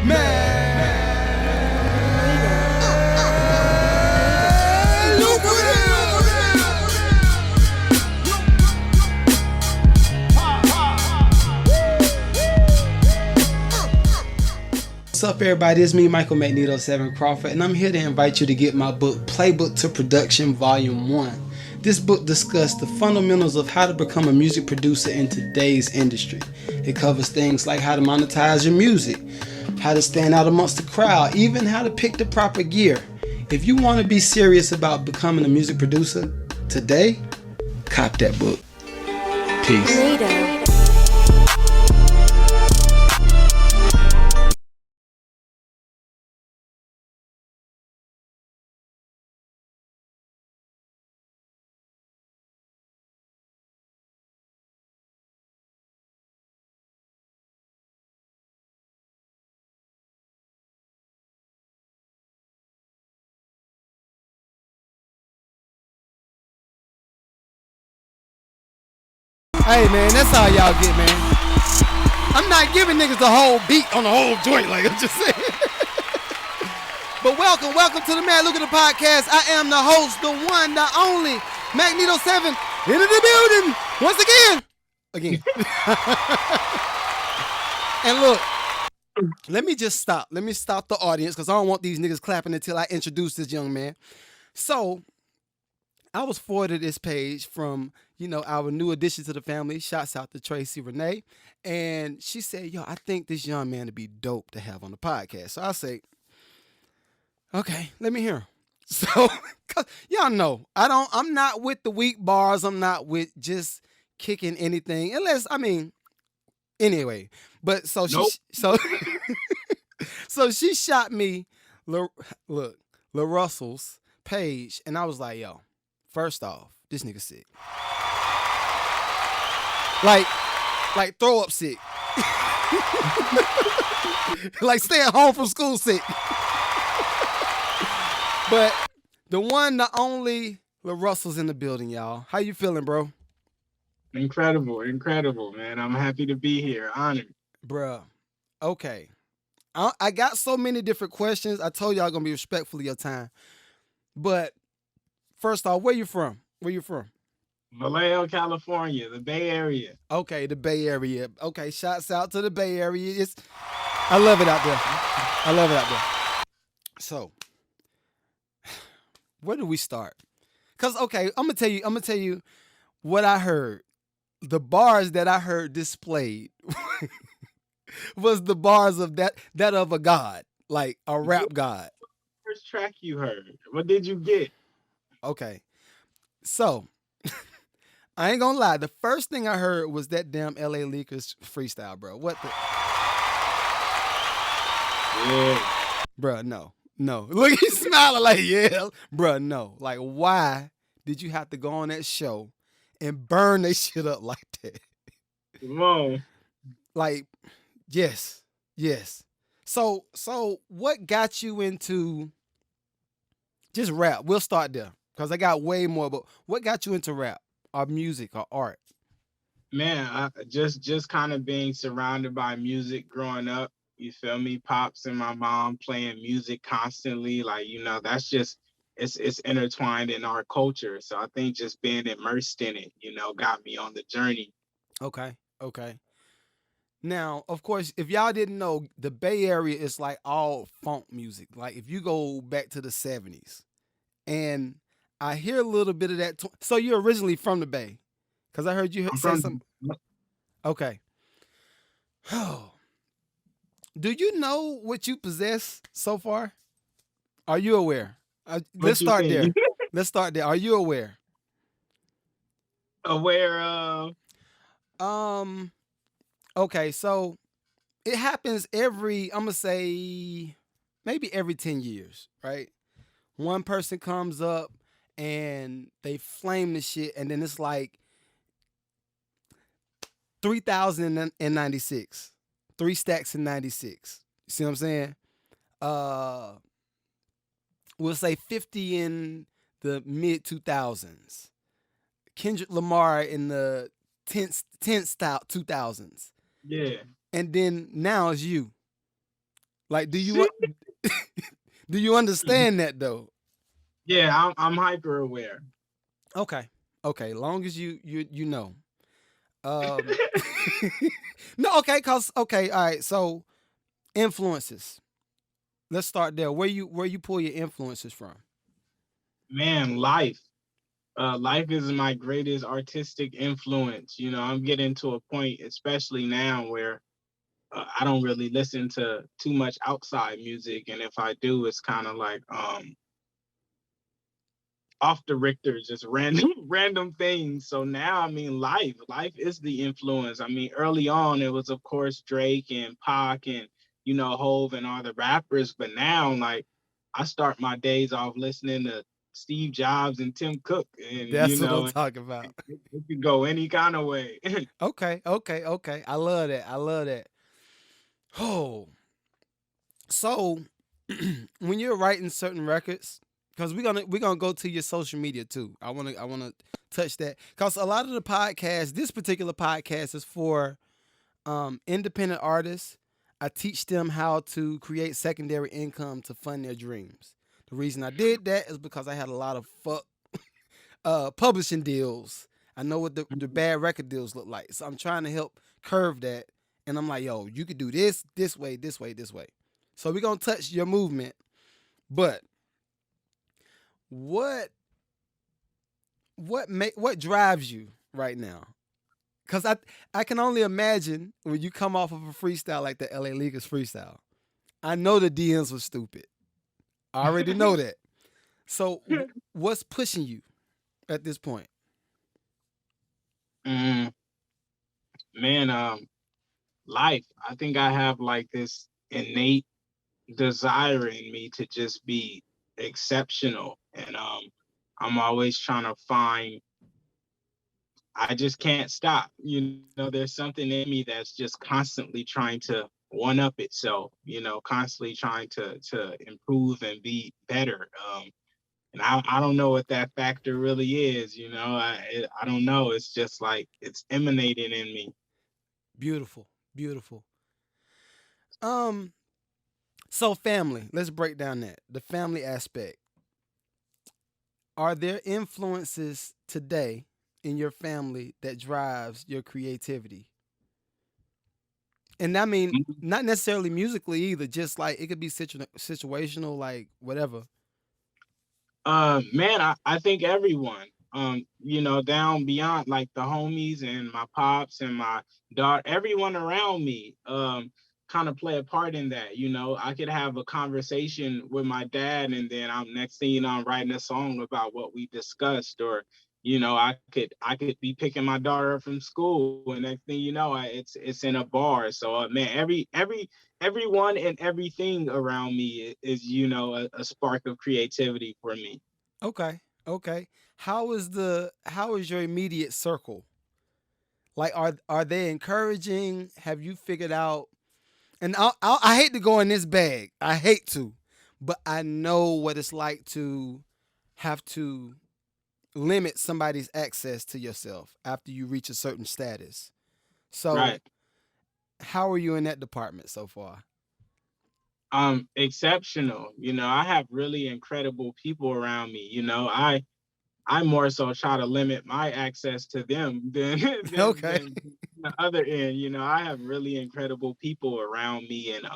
What's up, everybody? It's me, Michael NEDO 7 Crawford, and I'm here to invite you to get my book, Playbook to Production Volume 1. This book discusses the fundamentals of how to become a music producer in today's industry. It covers things like how to monetize your music, how to stand out amongst the crowd, even how to pick the proper gear. If you want to be serious about becoming a music producer today, cop that book. Peace. NEDO. Hey man, that's how y'all get, man. I'm not giving niggas the whole beat on the whole joint, like I'm just saying. But welcome to the MAD LUCRATIVE Podcast. I am the host, the one, the only, NEDO 7 in the building once again. And look, let me stop the audience because I don't want these niggas clapping until I introduce this young man. So I was forwarded this page from, our new addition to the family. Shouts out to Tracy Renee. And she said, yo, I think this young man would be dope to have on the podcast. So I say, okay, let me hear him. So, cause y'all know, I'm not with the weak bars. I'm not with just kicking anything. Anyway. But so nope. So she shot me, Larussell's page. And I was like, yo, first off, this nigga sick. Like throw up sick. Like staying home from school sick. But the one, the only Larussell's in the building, y'all. How you feeling, bro? Incredible, man. I'm happy to be here. Honored. Bruh. Okay. I got so many different questions. I told y'all gonna be respectful of your time. But first off, where you from? Vallejo, California, the Bay Area. Okay, the Bay Area. Okay, shouts out to the Bay Area. I love it out there. So, where do we start? Cause okay, I'm gonna tell you what I heard. The bars that I heard displayed was the bars of that of a god, like a rap god. First track you heard. What did you get? Okay, so I ain't gonna lie. The first thing I heard was that damn LA Lakers freestyle, bro. What the? Yeah. Bruh, no. Look, he's smiling like, yeah. Bruh, no. Like, why did you have to go on that show and burn that shit up like that? Come on. Like, yes. So what got you into just rap? We'll start there because I got way more, but what got you into rap or music or art? Man, I just kind of being surrounded by music growing up. You feel me? Pops and my mom playing music constantly. Like, that's just, it's intertwined in our culture. So I think just being immersed in it, got me on the journey. Okay. Now, of course, if y'all didn't know, the Bay Area is like all funk music. Like if you go back to the 70s, and I hear a little bit of that. So you're originally from the Bay? Because I heard you say something. Okay. Do you know what you possess so far? Are you aware? Let's start there. Are you aware? Aware of? Okay, so it happens I'm going to say maybe every 10 years, right? One person comes up and they flame the shit, and then it's like 3,096. 3 stacks in 96. You see what I'm saying? We'll say 50 in the mid 2000s. Kendrick Lamar in the 10th style 2000s. Yeah. And then now it's you. Like, do you understand that though? Yeah, I'm hyper aware. Okay. Okay. Long as you know. Um No, okay, okay, all right. So influences. Let's start there. Where you pull your influences from? Man, life. Life is my greatest artistic influence. You know, I'm getting to a point, especially now, where I don't really listen to too much outside music, and if I do, it's kind of like off the Richter, just random random things. So now, I mean, life is the influence. I mean, early on, it was of course Drake and Pac and Hove and all the rappers, but now like I start my days off listening to Steve Jobs and Tim Cook, and That's what I'm talking about. it could go any kind of way. Okay, okay, okay. I love that. I love that. Oh, so when you're writing certain records, because we're gonna go to your social media too. I wanna touch that because a lot of the podcasts, this particular podcast is for independent artists. I teach them how to create secondary income to fund their dreams. The reason I did that is because I had a lot of publishing deals. I know what the bad record deals look like. So I'm trying to help curve that. And I'm like, yo, you could do this way, this way, this way. So we're gonna touch your movement. But what what drives you right now? Cause I can only imagine when you come off of a freestyle like the LA Leaguers freestyle. I know the DMs was stupid. I already know that. So what's pushing you at this point? Mm, man, life. I think I have like this innate desire in me to just be exceptional, and I'm always trying to find. I just can't stop. There's something in me that's just constantly trying to one up itself. Constantly trying to improve and be better. And I don't know what that factor really is. I don't know. It's just like it's emanating in me. Beautiful, beautiful. Um, so family. Let's break down the family aspect. Are there influences today in your family that drives your creativity? And I mean, not necessarily musically either. Just like it could be situational, like whatever. Man, I think everyone, down beyond like the homies and my pops and my daughter, everyone around me, kind of play a part in that. I could have a conversation with my dad, and then next thing you know, I'm writing a song about what we discussed, or I could be picking my daughter up from school, and next thing you know, it's in a bar. So man, everyone and everything around me is a spark of creativity for me. Okay, okay. How is your immediate circle? Like, are they encouraging? Have you figured out? And I hate to go in this bag. I hate to, but I know what it's like to have to limit somebody's access to yourself after you reach a certain status. So, Right. how are you in that department so far? Exceptional. I have really incredible people around me. I more so try to limit my access to them than Okay. than the other end. I have really incredible people around me and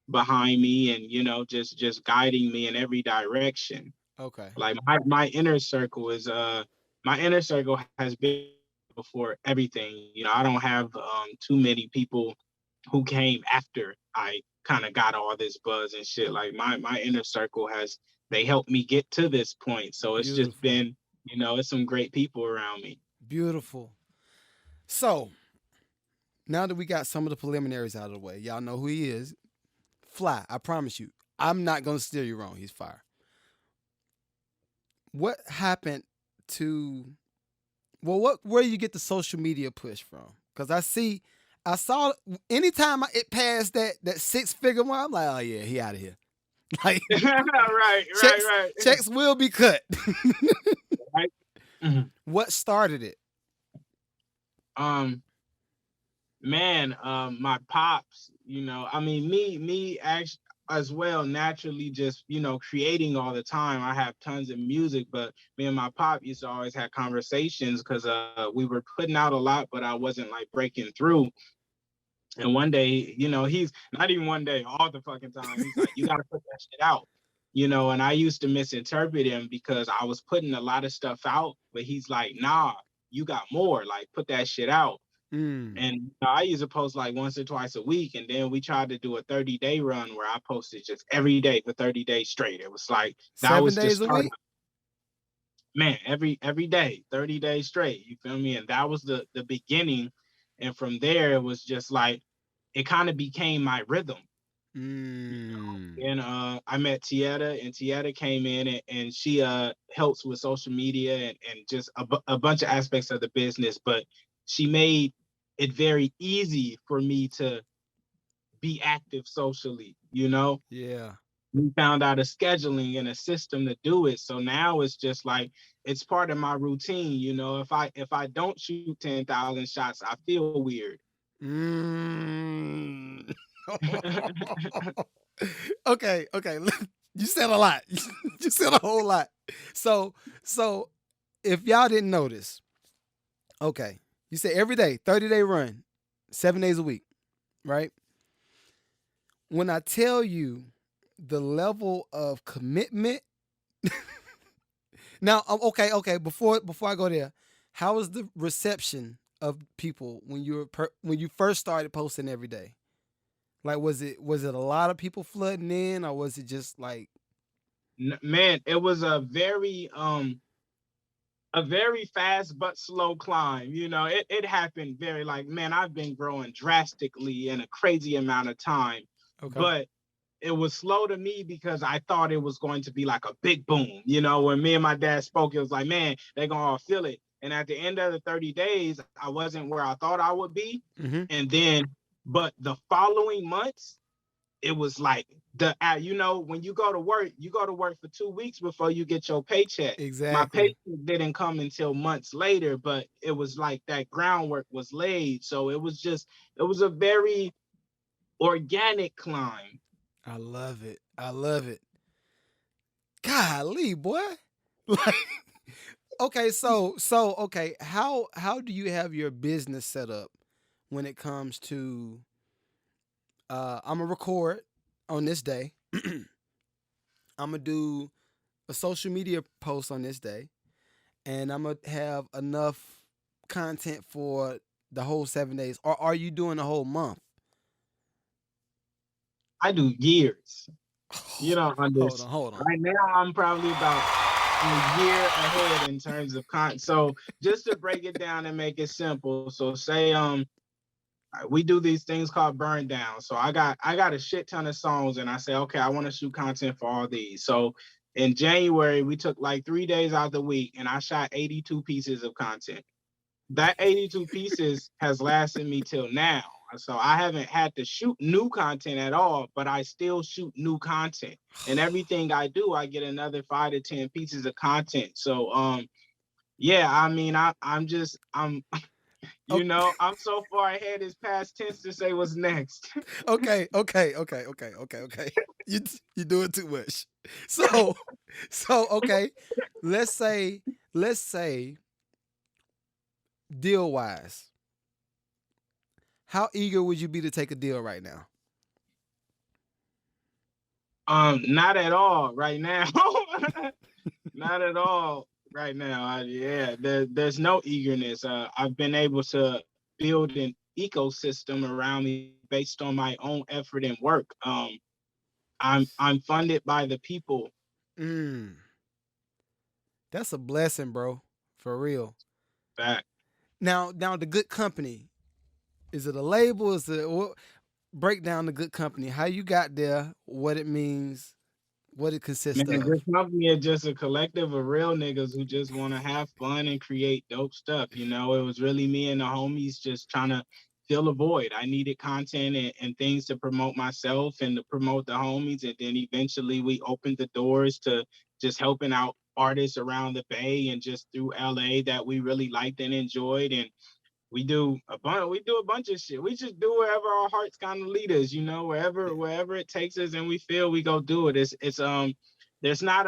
behind me, and just guiding me in every direction. Okay. Like my inner circle has been before everything. I don't have too many people who came after I kind of got all this buzz and shit. Like my inner circle they helped me get to this point. So it's just Beautiful. been, it's some great people around me. Beautiful. So, now that we got some of the preliminaries out of the way, y'all know who he is. Fly, I promise you. I'm not going to steer you wrong. He's fire. What happened to where you get the social media push from? Because I saw anytime it passed that 6-figure one, I'm like, oh yeah, he out of here. Like Right, checks right. checks will be cut. Right. Mhm. What started it? Um, Man, my pops, I mean, me actually as well, naturally just, creating all the time. I have tons of music, but me and my pop used to always have conversations because we were putting out a lot, but I wasn't like breaking through. And one day, he's not even one day, all the fucking time. He's like, you got to put that shit out. And I used to misinterpret him because I was putting a lot of stuff out, but he's like, nah, you got more. Like, put that shit out. Mm. And I used to post like once or twice a week. And then we tried to do a 30-day run where I posted just every day for 30 days straight. It was like, that 7 was days just a part of, week? man, every day, 30 days straight. You feel me? And that was the beginning. And from there, it was just like, it kind of became my rhythm. Mm. And I met Tieta, and Tieta came in, and she helps with social media and just a bunch of aspects of the business. But she made it very easy for me to be active socially. Yeah. We found out a scheduling and a system to do it. So now it's just like it's part of my routine. If I don't shoot 10,000 shots, I feel weird. Mm. Okay. You said a lot. You said a whole lot. So if y'all didn't notice, okay, you said every day, 30-day run, 7 days a week, right? When I tell you the level of commitment, now, okay. Before I go there, how was the reception of people when when you first started posting every day? Like, was it a lot of people flooding in, or was it just like, Man, it was a very fast but slow climb. It happened very like, man, I've been growing drastically in a crazy amount of time. okay, But it was slow to me because I thought it was going to be like a big boom. When me and my dad spoke, it was like, man, they're going to all feel it. And at the end of the 30 days, I wasn't where I thought I would be. mm-hmm. And then, but the following months, it was like when you go to work for 2 weeks before you get your paycheck. My Exactly. paycheck didn't come until months later, but it was like that groundwork was laid. So it was a very organic climb. I love it. I love it. Golly, boy. Like, okay, okay, how do you have your business set up when it comes to I'm gonna record on this day. I'm gonna do a social media post on this day, and I'm gonna have enough content for the whole 7 days. Or are you doing the whole month? I do years. You don't Hold on, understand. hold on. Right now, I'm probably about a year ahead in terms of content. So just to break it down and make it simple. So say we do these things called burn down. So I got a shit ton of songs, and I say, okay, I want to shoot content for all these. So in January, we took like 3 days out of the week, and I shot 82 pieces of content. That 82 pieces has lasted me till now. So I haven't had to shoot new content at all, but I still shoot new content. And everything I do, I get another 5 to 10 pieces of content. So yeah, I mean, I'm Okay. I'm so far ahead, it's past tense to say what's next. Okay. You you doing too much. So okay. Let's say let's say deal wise, how eager would you be to take a deal right now? Not at all right now. Not at all right now. There's no eagerness. I've been able to build an ecosystem around me based on my own effort and work. I'm funded by the people. Mm, that's a blessing, bro. For real. That Now the good company. Is it a label? Is it break down the good company? How you got there? What it means? What it consists Man, of? this company is just a collective of real niggas who just want to have fun and create dope stuff. It was really me and the homies just trying to fill a void. I needed content and things to promote myself and to promote the homies. And then eventually we opened the doors to just helping out artists around the Bay and just through LA that we really liked and enjoyed. And we do a bunch of shit. We just do wherever our hearts kind of lead us, you know, wherever it takes us and we feel, we go do it. It's there's not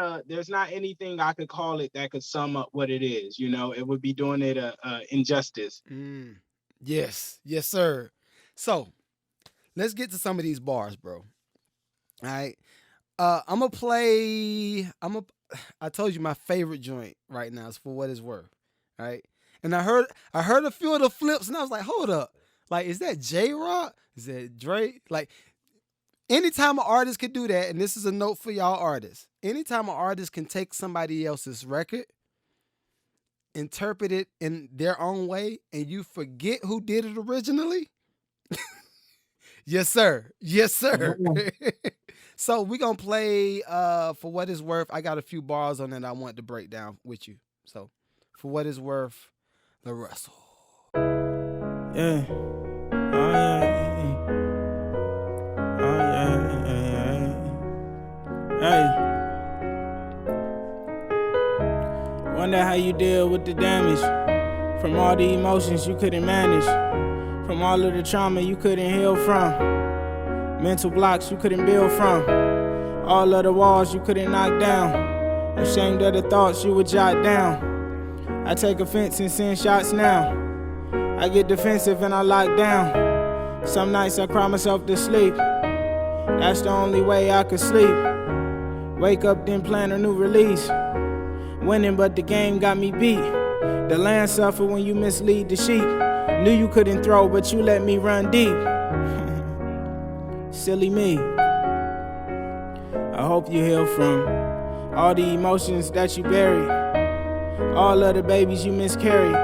anything I could call it that could sum up what it is, you know. It would be doing it a injustice. Yes, sir. So let's get to some of these bars, bro. All right. I'm gonna play. I told you my favorite joint right now is For What It's Worth. All right. And I heard a few of the flips, and I was like, hold up. Like, is that J-Rock? Is that Drake? Like, anytime an artist could do that, and this is a note for y'all artists, anytime an artist can take somebody else's record, interpret it in their own way, and you forget who did it originally. Yes, sir. Yes, sir. So we're going to play For What It's Worth. I got a few bars on it I want to break down with you. So, For What It's Worth, Larussell. Yeah. Oh, yeah. Oh, yeah. Hey. Wonder how you deal with the damage from all the emotions you couldn't manage, from all of the trauma you couldn't heal from, mental blocks you couldn't build from, all of the walls you couldn't knock down, ashamed of the thoughts you would jot down. I take offense and send shots now. I get defensive and I lock down. Some nights I cry myself to sleep. That's the only way I could sleep. Wake up then plan a new release. Winning but the game got me beat. The land suffer when you mislead the sheep. Knew you couldn't throw but you let me run deep. Silly me. I hope you heal from all the emotions that you buried, all of the babies you miscarried,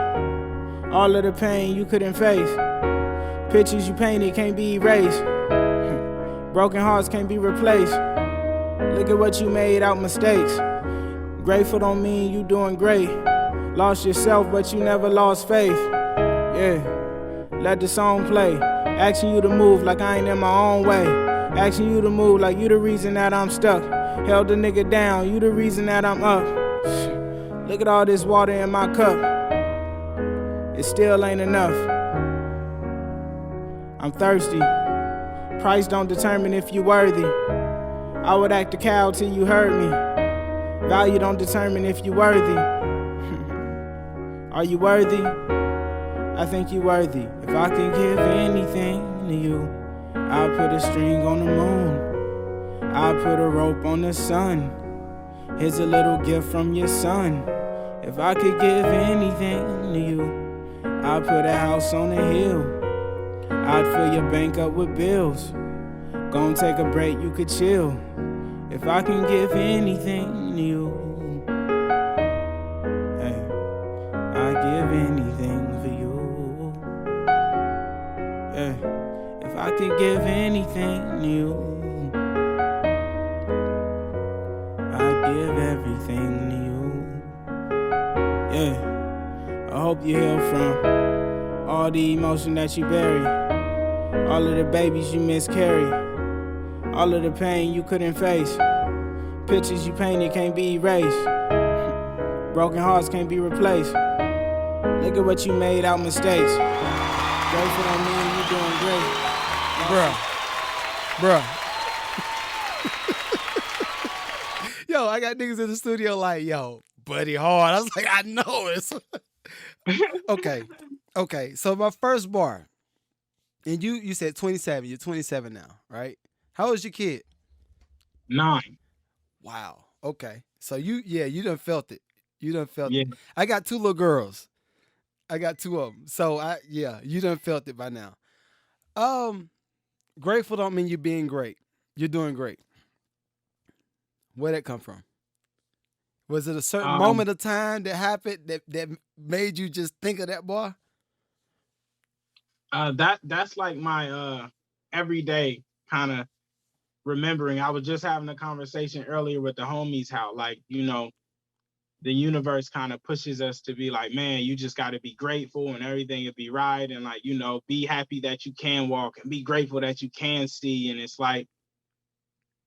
all of the pain you couldn't face. Pictures you painted can't be erased. Broken hearts can't be replaced. Look at what you made out mistakes. Grateful don't mean you doing great. Lost yourself but you never lost faith. Yeah, let the song play. Asking you to move like I ain't in my own way. Asking you to move like you the reason that I'm stuck. Held a nigga down, you the reason that I'm up. Look at all this water in my cup. It still ain't enough. I'm thirsty. Price don't determine if you worthy. I would act a cow till you heard me. Value don't determine if you worthy. Are you worthy? I think you worthy. If I could give anything to you, I'll put a string on the moon. I'll put a rope on the sun. Here's a little gift from your son. If I could give anything to you, I'll put a house on a hill. I'd fill your bank up with bills. Gon' take a break, you could chill. If I can give anything to you, hey, I'd give anything for you. Yeah, if I could give anything to you, I'd give everything to you. Yeah, I hope you heal from all the emotion that you bury, all of the babies you miscarried, all of the pain you couldn't face. Pictures you painted can't be erased. Broken hearts can't be replaced. Look at what you made out mistakes. Grateful don't mean you doing great. Bruh. Yo, I got niggas in the studio like, yo, Buddy Hard. I was like, I know it's Okay. So my first bar, and you said 27. You're 27 now, right? How old is your kid? 9. Wow. Okay. So you done felt it. You done felt Yeah. it. I got 2 little girls. I got 2 of them. So you done felt it by now. Grateful don't mean you're being great. You're doing great. Where'd that come from? Was it a certain moment of time that happened that made you just think of that boy? That's like my everyday kind of remembering. I was just having a conversation earlier with the homies how, like, you know, the universe kind of pushes us to be like, man, you just got to be grateful and everything will be right. And like, you know, be happy that you can walk and be grateful that you can see. And it's like,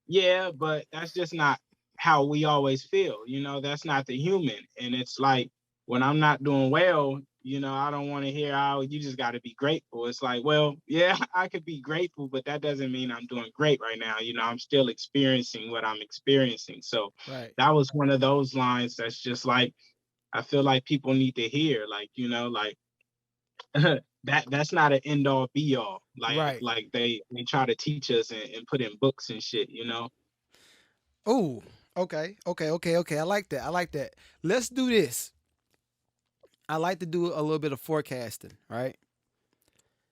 yeah, but that's just not how we always feel. You know, that's not the human. And it's like, when I'm not doing well, I don't want to hear how you just got to be grateful. It's like, well, yeah, I could be grateful, but that doesn't mean I'm doing great right now. I'm still experiencing what I'm experiencing. So Right. that was one of those lines that's just like, I feel like people need to hear, like, like that's not an end all be all. Right. Like they try to teach us and put in books and shit. Oh, okay. I like that. I like that. Let's do this. I like to do a little bit of forecasting, right?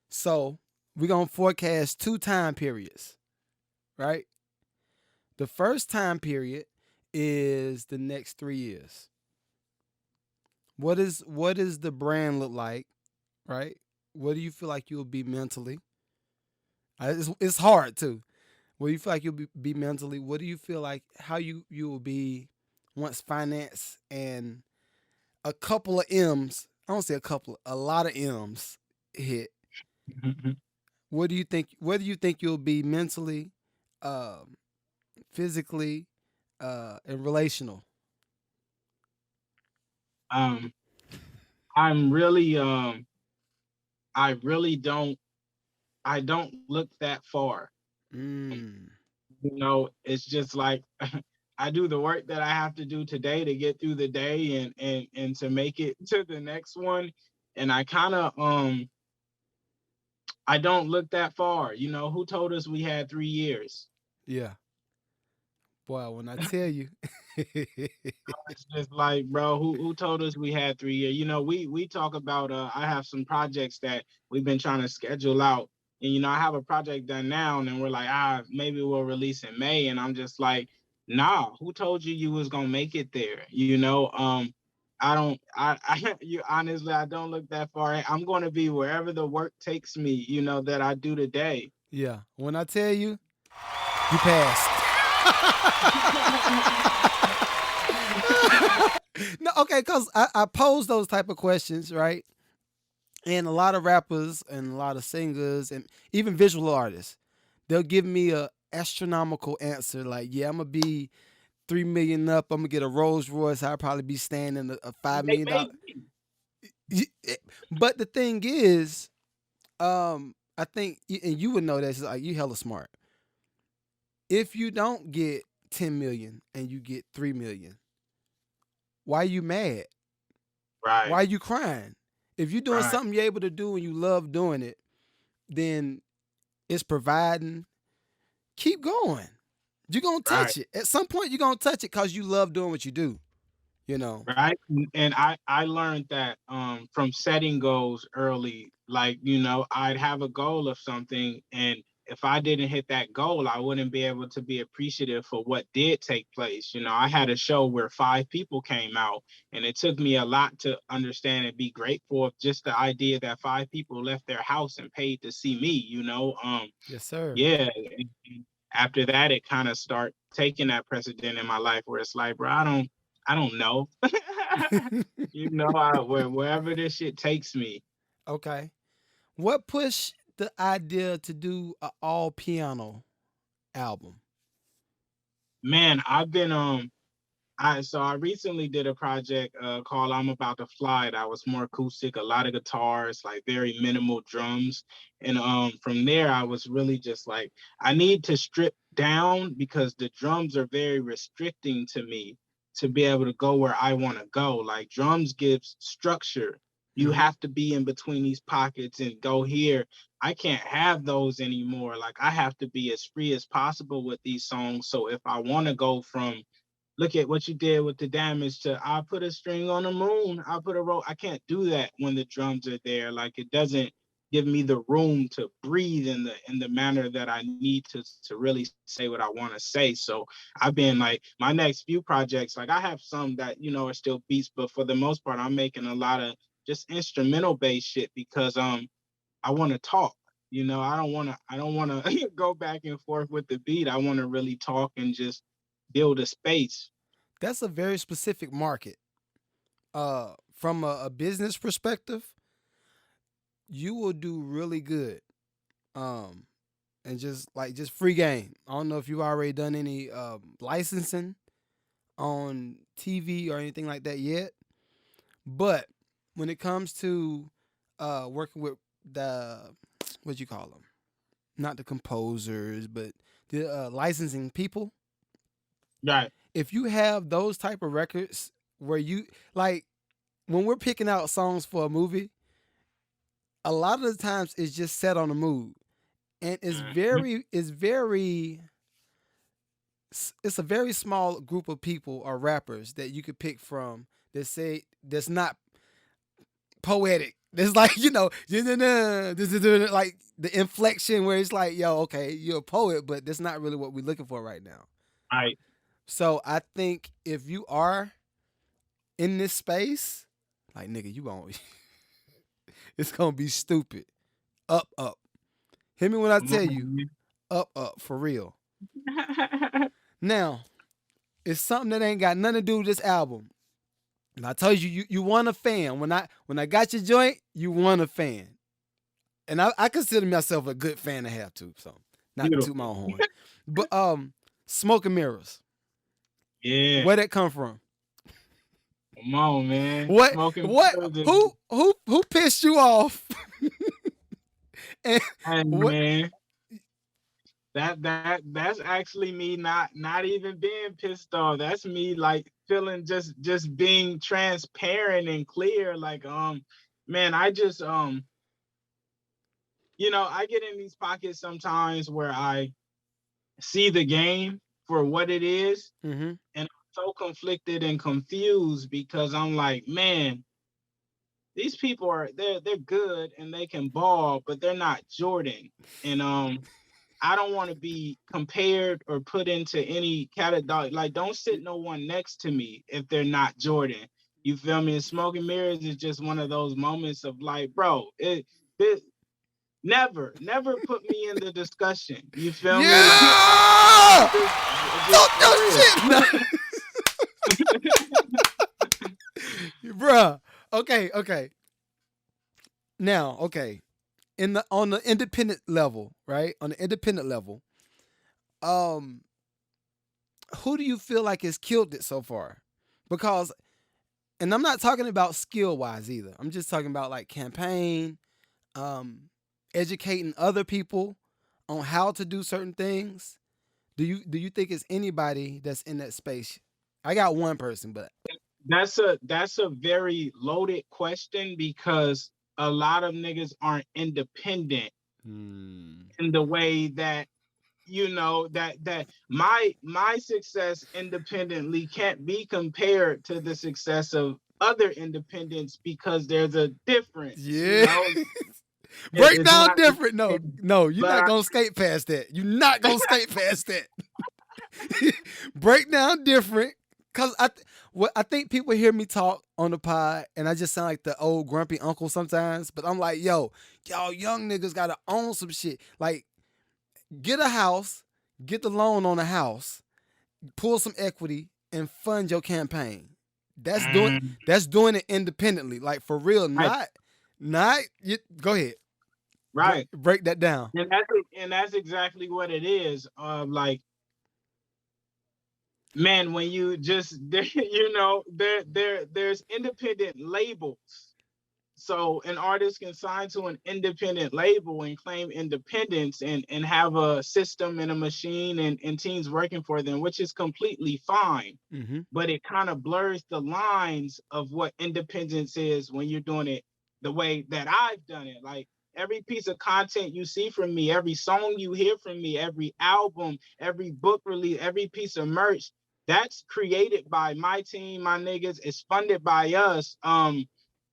So we're gonna forecast 2 time periods, right? The first time period is the next 3 years. What is the brand look like, right? What do you feel like you'll be mentally? It's hard too. What do you feel like you'll be mentally? What do you feel like how you will be once finance and a couple of M's? I don't say a couple, a lot of M's hit. What do you think? Where do you think you'll be mentally, um, physically, and relational? um I'm really I really don't look that far. Mm, It's just like I do the work that I have to do today to get through the day and to make it to the next one. And I kind of I don't look that far. Who told us we had 3 years? yeah, boy. When I tell you, It's just like, bro, who told us we had 3 years? We talk about I have some projects that we've been trying to schedule out. And I have a project done now, and we're like, maybe we'll release in May. And I'm just like, nah, who told you was gonna make it there? I don't you honestly, I don't look that far. I'm gonna be wherever the work takes me, that I do today. yeah. When I tell you, you passed. No, okay, because I pose those type of questions, right? And a lot of rappers and a lot of singers and even visual artists, they'll give me a astronomical answer like, yeah, I'm gonna be 3 million up. I'm gonna get a Rolls Royce. I'll probably be staying in a $5 million. But the thing is, I think, and you would know this, like you hella smart. If you don't get 10 million and you get 3 million, why are you mad? Right, Why are you crying? If you're doing right, something you're able to do and you love doing it, then it's providing. Keep going. You're gonna right. touch it. At some point, you're gonna touch it because you love doing what you do. You know. Right. And I learned that from setting goals early. Like, I'd have a goal of something, and if I didn't hit that goal, I wouldn't be able to be appreciative for what did take place. I had a show where 5 people came out, and it took me a lot to understand and be grateful of just the idea that 5 people left their house and paid to see me. Yes, sir. Yeah. And after that, it kind of start taking that precedent in my life where it's like, bro, I don't know. Wherever this shit takes me. Okay. What pushed the idea to do an all piano album? Man, I've been I recently did a project called I'm About to Fly that was more acoustic, a lot of guitars, like very minimal drums. And from there I was really just like, I need to strip down because the drums are very restricting to me to be able to go where I want to go. Like drums gives structure. You Mm-hmm. have to be in between these pockets and go here. I can't have those anymore. Like I have to be as free as possible with these songs. So if I want to go from look at what you did with the damage to I put a string on the moon, I put a rope. I can't do that when the drums are there. Like it doesn't give me the room to breathe in the manner that I need to really say what I want to say. So I've been like my next few projects, like I have some that are still beats, but for the most part, I'm making a lot of just instrumental based shit because I want to talk. I don't want to go back and forth with the beat. I want to really talk and just build a space. That's a very specific market. From a business perspective, you will do really good. Um, and just free game. I don't know if you've already done any licensing on TV or anything like that yet, but when it comes to working with the what you call them, not the composers, but the licensing people. Right. If you have those type of records where you like when we're picking out songs for a movie, a lot of the times it's just set on a mood, and it's a very small group of people or rappers that you could pick from that say that's not poetic. It's like, like the inflection where it's like, yo, okay, you're a poet, but that's not really what we're looking for right now. Right. So I think if you are in this space, like nigga, you gonna it's gonna be stupid. Up. Hear me when I tell you, up for real. Now, it's something that ain't got nothing to do with this album. And I told you, you want a fan. When I got your joint, you want a fan. And I consider myself a good fan to have too. So not to toot my own horn. But Smoke and Mirrors. Yeah. Where'd that come from? Come on, man. What? Smoking Who pissed you off? and man, that's actually me not even being pissed off. That's me like feeling just being transparent and clear. Like man, I just I get in these pockets sometimes where I see the game for what it is, and I'm so conflicted and confused because I'm like, man, these people they're good and they can ball, but they're not Jordan. And I don't want to be compared or put into any category. Like, don't sit no one next to me if they're not Jordan. You feel me? And Smoke and Mirrors is just one of those moments of like, bro, never put me in the discussion. You feel me? Yeah! Talk your shit! Bruh. Okay. Now, okay. On the independent level, right? On the independent level, who do you feel like has killed it so far? Because, and I'm not talking about skill wise either. I'm just talking about like campaign, educating other people on how to do certain things. Do you think it's anybody that's in that space? I got one person, but that's a very loaded question because a lot of niggas aren't independent in the way that that my success independently can't be compared to the success of other independents because there's a difference. Yeah. Break down different. No, you're not gonna skate past that. You're not gonna skate past that. Break down different. Cause I think people hear me talk on the pod and I just sound like the old grumpy uncle sometimes. But I'm like, y'all young niggas gotta own some shit. Like, get a house, get the loan on a house, pull some equity, and fund your campaign. That's doing it independently. Like, for real, not go ahead. Right. Break that down. And that's exactly what it is. Like, man, when you just there's independent labels. So an artist can sign to an independent label and claim independence and have a system and a machine and teams working for them, which is completely fine. But it kind of blurs the lines of what independence is when you're doing it the way that I've done it. Like, every piece of content you see from me, every song you hear from me, every album, every book release, every piece of merch, that's created by my team, my niggas. It's funded by us.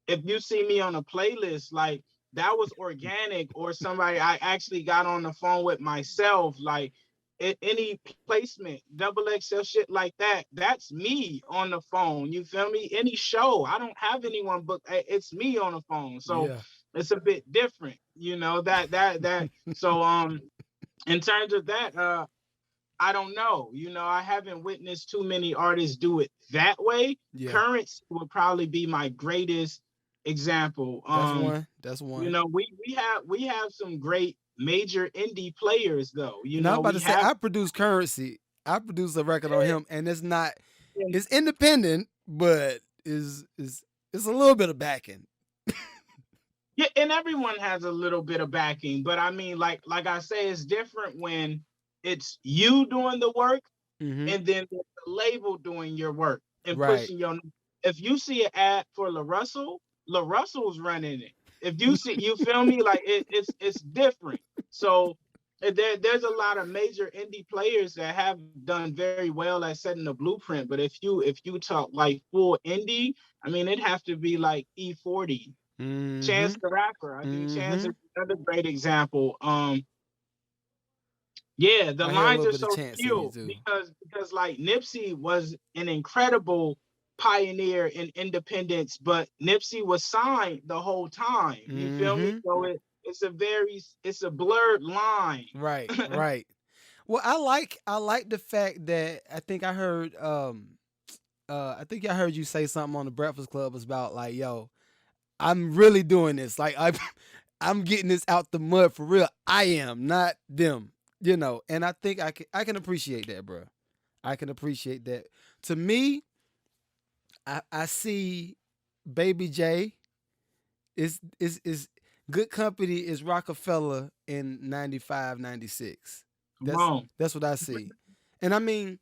If you see me on a playlist, like, that was organic or somebody I actually got on the phone with myself. Like, any placement, XXL shit like that, that's me on the phone. You feel me? Any show, I don't have anyone booked. It's me on the phone. So it's a bit different, that. So in terms of that, I don't know. I haven't witnessed too many artists do it that way. Yeah. Currency would probably be my greatest example. That's one. We have some great major indie players though. I'm about to say, I produce Currency. I produce a record on him, and it's not. It's independent, but it's It's a little bit of backing. Yeah, and everyone has a little bit of backing, but I mean, like I say, it's different when it's you doing the work Mm-hmm. and then the label doing your work and Right. pushing your. If you see an ad for LaRussell's running it. If you see, you feel me? Like it's different. So there's a lot of major indie players that have done very well at setting the blueprint. But if you talk like full indie, I mean, it'd have to be like E40. Mm-hmm. Chance the Rapper. I think Chance is another great example. Yeah, the lines are so few because like Nipsey was an incredible pioneer in independence, but Nipsey was signed the whole time. You feel me? So it's a blurred line. Right, right. Well, I like the fact that I think I heard you say something on the Breakfast Club was about like, yo, I'm really doing this. Like I'm getting this out the mud for real. I am, not them. You know, and I think I can appreciate that, bro. I can appreciate that. To me, I see Baby J is Good Company is Rockefeller in 95, 96. That's what I see. And I mean,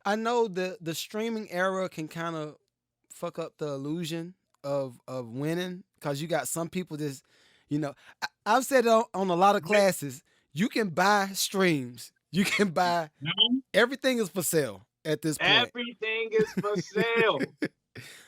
I know the streaming era can kind of fuck up the illusion of winning, because you got some people just, you know, I've said it on a lot of classes, you can buy streams. You can buy, everything is for sale at this point. Everything is for sale.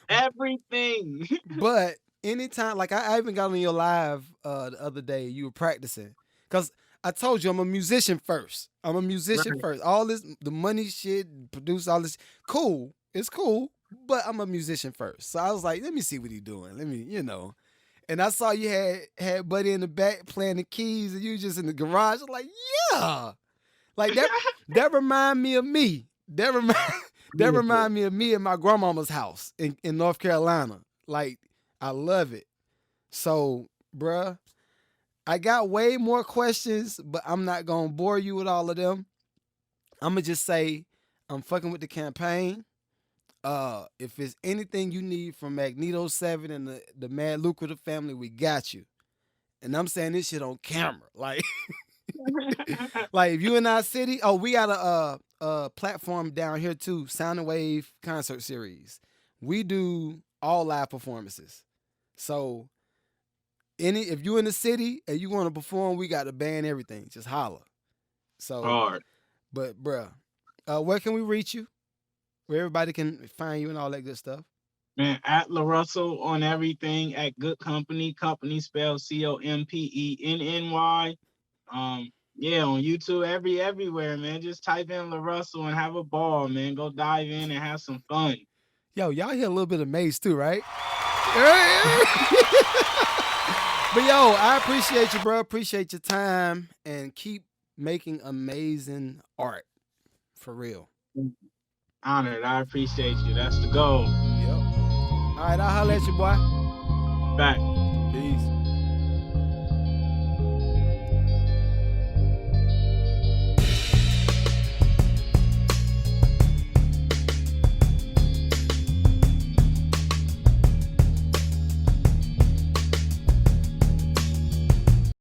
Everything. But anytime, like I even got on your live the other day, you were practicing. Because I told you I'm a musician first. I'm a musician first. All this, the money shit, produce all this, cool. It's cool, but I'm a musician first. So I was like, let me see what he's doing. Let me, you know. And I saw you had Buddy in the back playing the keys, and you just in the garage. I'm like, yeah. Like that remind me of me. That remind me of me and my grandmama's house in North Carolina. Like, I love it. So, bruh, I got way more questions, but I'm not going to bore you with all of them. I'm going to just say I'm fucking with the campaign. If it's anything you need from Magneto 7 and the Mad Lucrative family, we got you. And I'm saying this shit on camera. Like, like if you in our city, we got a platform down here too, Sound and Wave Concert Series. We do all live performances. So if you in the city and you want to perform, we got a band, everything. Just holla. So hard. But bruh, where can we reach you? Where everybody can find you and all that good stuff? Man, at Larussell on everything, at Good Company, company spelled COMPENNY. Yeah, on YouTube, everywhere, man. Just type in Larussell and have a ball, man. Go dive in and have some fun. Yo, y'all hear a little bit of Mace too, right? But yo, I appreciate you, bro. Appreciate your time, and keep making amazing art. For real. Honored. I appreciate you. That's the goal. Yep. All right, I'll holler at you, boy. Back. Peace.